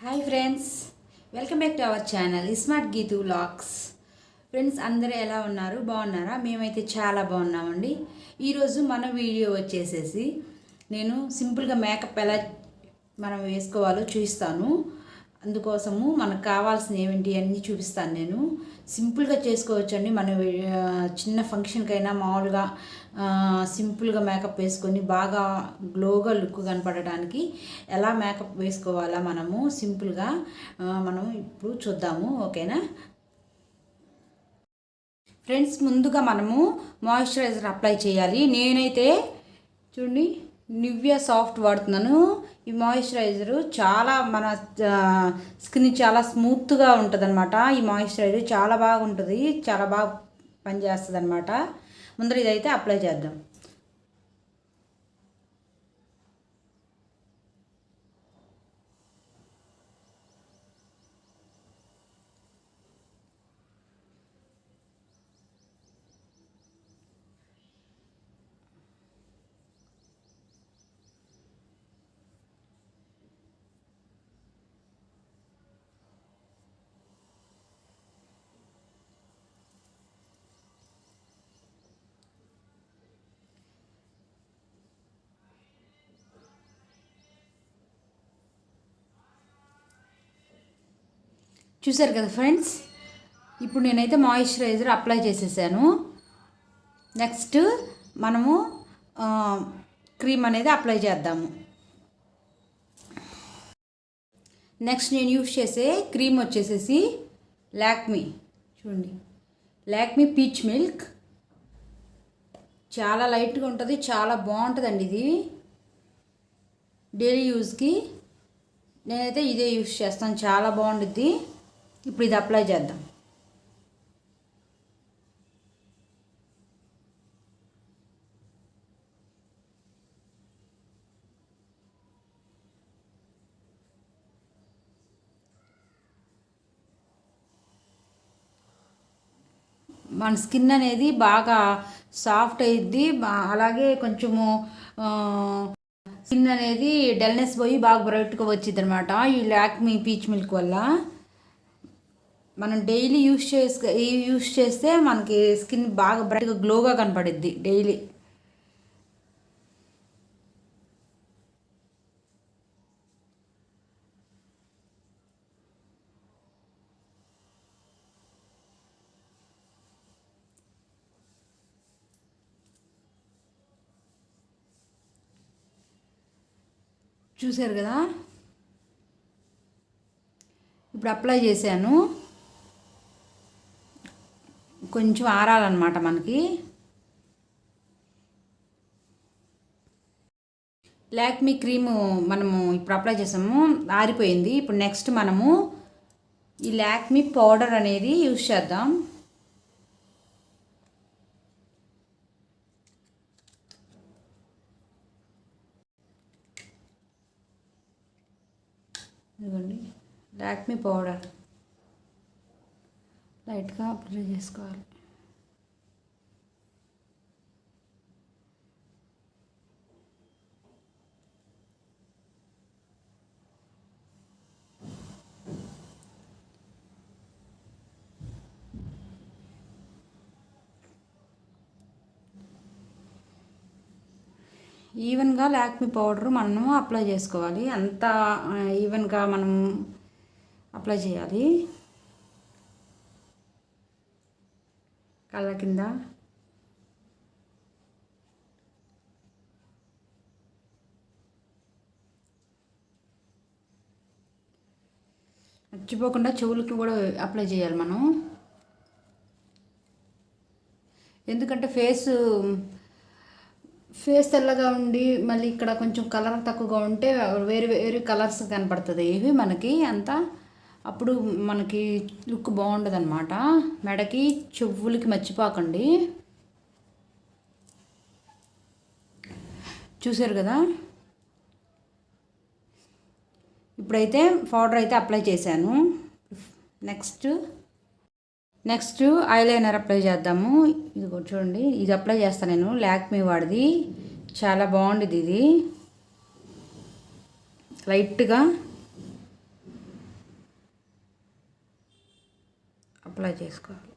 Hi friends, welcome back to our channel smart Geethu vlogs. Friends అందరూ ఎలా ఉన్నారు? బాగున్నారా? మేమైతే చాలా బాగున్నామండి. ఈరోజు మన వీడియో వచ్చేసేసి నేను సింపుల్గా మేకప్ ఎలా మనం వేసుకోవాలో చూపిస్తాను. అందుకోసము మనకు కావాల్సిన ఏమిటి అన్నీ చూపిస్తాను. నేను సింపుల్గా చేసుకోవచ్చండి. మన చిన్న ఫంక్షన్కైనా మామూలుగా సింపుల్గా మేకప్ వేసుకొని బాగా గ్లోగా లుక్ కనపడడానికి ఎలా మేకప్ వేసుకోవాలా మనము సింపుల్గా మనం ఇప్పుడు చూద్దాము. ఓకేనా ఫ్రెండ్స్, ముందుగా మనము మాయిశ్చరైజర్ అప్లై చేయాలి. నేనైతే చూడండి నివ్యా సాఫ్ట్ వాడుతున్నాను. ఈ మాయిశ్చరైజరు చాలా మన స్కిన్ చాలా స్మూత్గా ఉంటుంది అనమాట. ఈ మాయిశ్చరైజర్ చాలా బాగుంటుంది, చాలా బాగా పనిచేస్తుంది అనమాట. ముందర ఇదైతే అప్లై చేద్దాం. చూసారు కదా ఫ్రెండ్స్, ఇప్పుడు నేనైతే మాయిశ్చరైజర్ అప్లై చేసేసాను. నెక్స్ట్ మనము క్రీమ్ అనేది అప్లై చేద్దాము. నెక్స్ట్ నేను యూస్ చేసే క్రీమ్ వచ్చేసేసి లాక్మీ, చూడండి లాక్మీ పీచ్ మిల్క్. చాలా లైట్గా ఉంటుంది, చాలా బాగుంటుందండి. ఇది డైలీ యూజ్కి నేనైతే ఇదే యూస్ చేస్తాను, చాలా బాగుంటుంది. ఇప్పుడు ఇది అప్లై చేద్దాం. మన స్కిన్ అనేది బాగా సాఫ్ట్ అయ్యిద్ది. అలాగే కొంచెము స్కిన్ అనేది డల్నెస్ పోయి బాగా బ్రైట్గా వచ్చింది అనమాట ఈ లాక్మీ పీచ్ మిల్క్ వల్ల. మనం డైలీ యూస్ చేస్తే మనకి స్కిన్ బాగా బ్రైట్గా గ్లోగా కనపడిద్ది డైలీ. చూసారు కదా, ఇప్పుడు అప్లై చేశాను. కొంచెం ఆరాలన్నమాట మనకి. లాక్మీ క్రీము మనము ఇప్పుడు అప్లై చేసాము, ఆరిపోయింది. ఇప్పుడు నెక్స్ట్ మనము ఈ లాక్మీ పౌడర్ అనేది యూస్ చేద్దాం. ఇదిగోండి లాక్మీ పౌడర్ లైట్గా అప్లై చేసుకోవాలి. ఈవెన్గా లాక్మీ పౌడర్ మనము అప్లై చేసుకోవాలి. అంత ఈవెన్గా మనం అప్లై చేయాలి. కళ్ళ కింద మర్చిపోకుండా చెవులకి కూడా అప్లై చేయాలి మనం. ఎందుకంటే ఫేస్ తెల్లగా ఉండి మళ్ళీ ఇక్కడ కొంచెం కలర్ తక్కువగా ఉంటే వేరే వేరే కలర్స్ కనపడుతుంది ఇవి మనకి అంతా. అప్పుడు మనకి లుక్ బాగుండదు అనమాట. మెడకి చెవులకి మర్చిపోకండి. చూసారు కదా, ఇప్పుడైతే పౌడర్ అయితే అప్లై చేశాను. నెక్స్ట్ ఐలైనర్ అప్లై చేద్దాము. ఇది చూడండి, ఇది అప్లై చేస్తాను నేను, లాక్మీ వాడిది. చాలా బాగుంటుంది ఇది. లైట్గా అప్లై చేసుకోవాలి.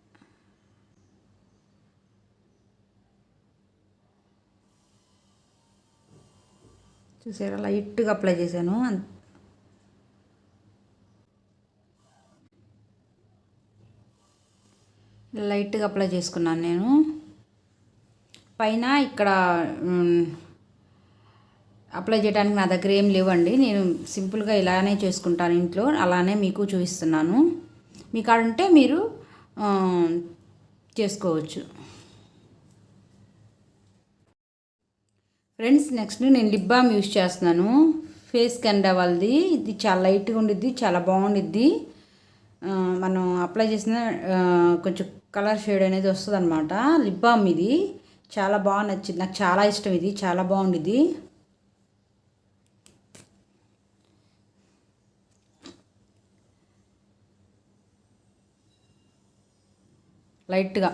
చూసారా, లైట్గా అప్లై చేశాను. లైట్గా అప్లై చేసుకున్నాను నేను. పైన ఇక్కడ అప్లై చేయడానికి నా దగ్గర ఏం లేవండి. నేను సింపుల్గా ఇలానే చేసుకుంటాను ఇంట్లో, అలానే మీకు చూపిస్తున్నాను. మీ కాడ ఉంటే మీరు చేసుకోవచ్చు. ఫ్రెండ్స్, నెక్స్ట్ నేను లిప్ బామ్ యూస్ చేస్తున్నాను. ఫేస్ కెనడా వాళ్ళది. ఇది చాలా లైట్గా ఉండిద్ది, చాలా బాగుండిద్ది. మనం అప్లై చేసిన కొంచెం కలర్ షేడ్ అనేది వస్తుంది అనమాట. లిప్ బామ్ ఇది చాలా బాగా నచ్చింది, నాకు చాలా ఇష్టం. ఇది చాలా బాగుండిద్ది. లైట్గా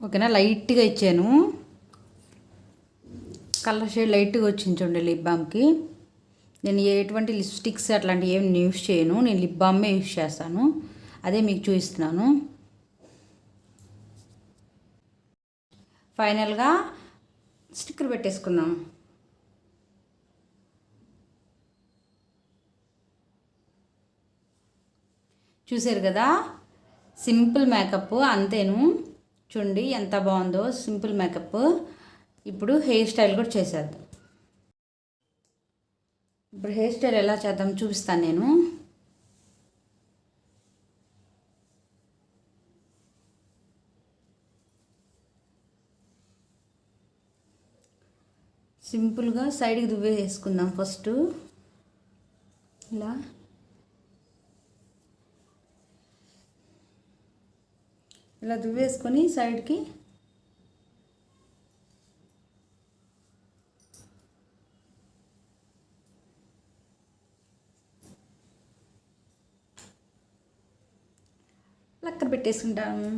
ఓకేనా, లైట్గా ఇచ్చాను. కలర్ షేడ్ లైట్గా వచ్చింది చూడండి లిప్ బామ్కి. నేను ఎటువంటి లిప్స్టిక్స్ అట్లాంటివి ఏమి యూస్ చేయను, నేను లిప్ బామే యూస్ చేస్తాను. అదే మీకు చూపిస్తున్నాను. ఫైనల్గా స్టిక్కర్ పెట్టేసుకుందాం. చూసారు కదా, సింపుల్ మేకప్ అంతేను. చూడండి ఎంత బాగుందో సింపుల్ మేకప్. ఇప్పుడు హెయిర్ స్టైల్ కూడా చేసేద్దాం. ఇప్పుడు హెయిర్ స్టైల్ ఎలా చేద్దాం చూపిస్తాను నేను. సింపుల్గా సైడ్కి దువ్వే వేసుకుందాం ఫస్ట్. ఇలా దువ్వేసుకొని సైడ్కి లక్కన పెట్టేసుకుంటాము.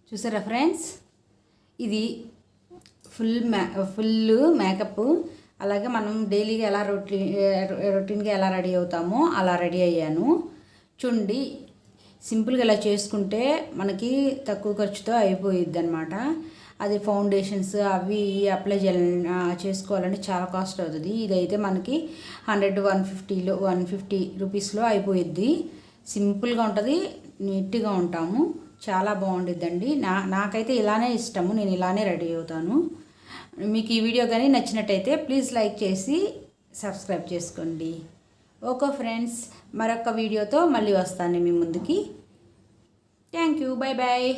చూసారా ఫ్రెండ్స్, ఇది ఫుల్ మేకప్. అలాగే మనం డైలీగా ఎలా రొటీన్గా ఎలా రెడీ అవుతామో అలా రెడీ అయ్యాను. చూడండి, సింపుల్గా ఇలా చేసుకుంటే మనకి తక్కువ ఖర్చుతో అయిపోయిద్ది అనమాట. అది ఫౌండేషన్స్ అవి అప్లై చేసుకోవాలంటే చాలా కాస్ట్ అవుతుంది. ఇదైతే మనకి 150 రూపీస్లో అయిపోయిద్ది. సింపుల్గా ఉంటుంది, నీట్గా ఉంటాము, చాలా బాగుండిద్దండి. నాకైతే ఇలానే ఇష్టము, నేను ఇలానే రెడీ అవుతాను. మీకు ఈ వీడియో కానీ నచ్చినట్టయితే ప్లీజ్ లైక్ చేసి సబ్స్క్రైబ్ చేసుకోండి. ఓకే ఫ్రెండ్స్, మరొక వీడియోతో మళ్ళీ వస్తాను మీ ముందుకి. Thank you, bye bye.